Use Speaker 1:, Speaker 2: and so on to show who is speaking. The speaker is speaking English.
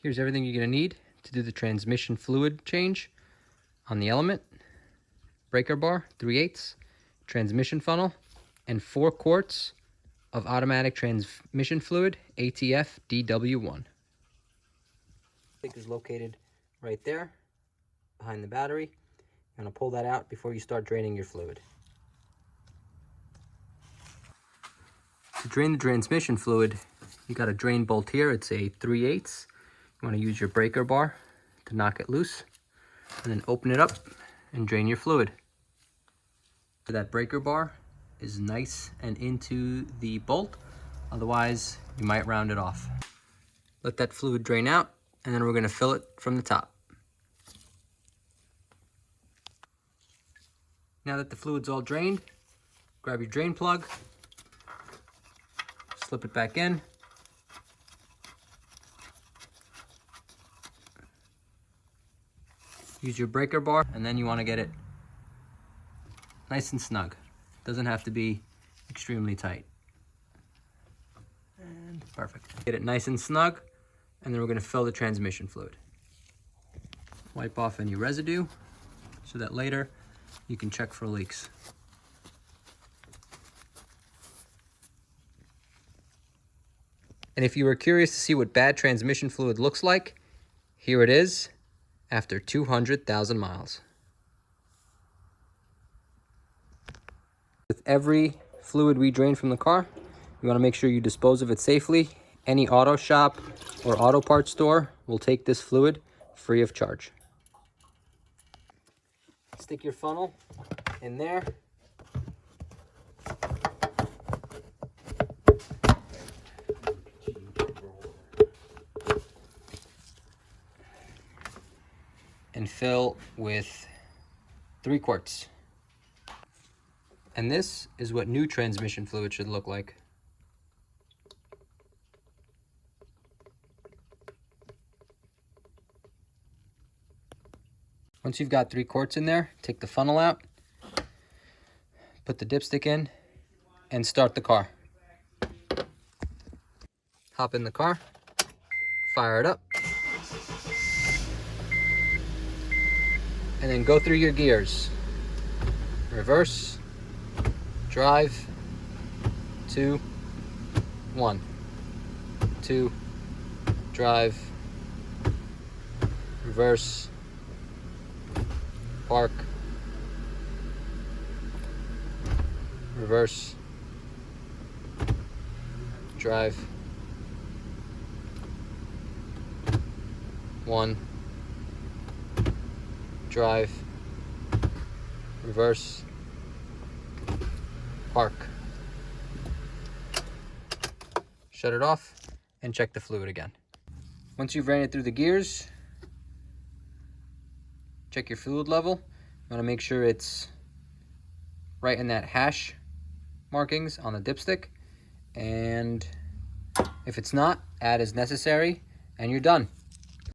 Speaker 1: Here's everything you're going to need to do the transmission fluid change on the Element. Breaker bar, 3/8, transmission funnel, and 4 quarts of automatic transmission fluid, ATF DW1. The is located right there, behind the battery. You're going to pull that out before you start draining your fluid. To drain the transmission fluid, you got a drain bolt here. It's a 3/8. You want to use your breaker bar to knock it loose, and then open it up and drain your fluid. That breaker bar is nice and into the bolt, otherwise you might round it off. Let that fluid drain out, and then we're going to fill it from the top. Now that the fluid's all drained, grab your drain plug, slip it back in, use your breaker bar, and then you want to get it nice and snug. Doesn't have to be extremely tight. And perfect. Get it nice and snug, and then we're going to fill the transmission fluid. Wipe off any residue so that later you can check for leaks. And if you were curious to see what bad transmission fluid looks like, here it is after 200,000 miles. With every fluid we drain from the car, you want to make sure you dispose of it safely. Any auto shop or auto parts store will take this fluid free of charge. Stick your funnel in there. And fill with 3 quarts. And this is what new transmission fluid should look like. Once you've got 3 quarts in there, take the funnel out, put the dipstick in, and start the car. Hop in the car, fire it up, and then go through your gears. Reverse, drive, 2, 1, 2, drive, reverse, park, reverse, drive, 1, drive, reverse, park. Shut it off and check the fluid again. Once you've ran it through the gears, check your fluid level. You want to make sure it's right in that hash markings on the dipstick, and if it's not, add as necessary, and you're done.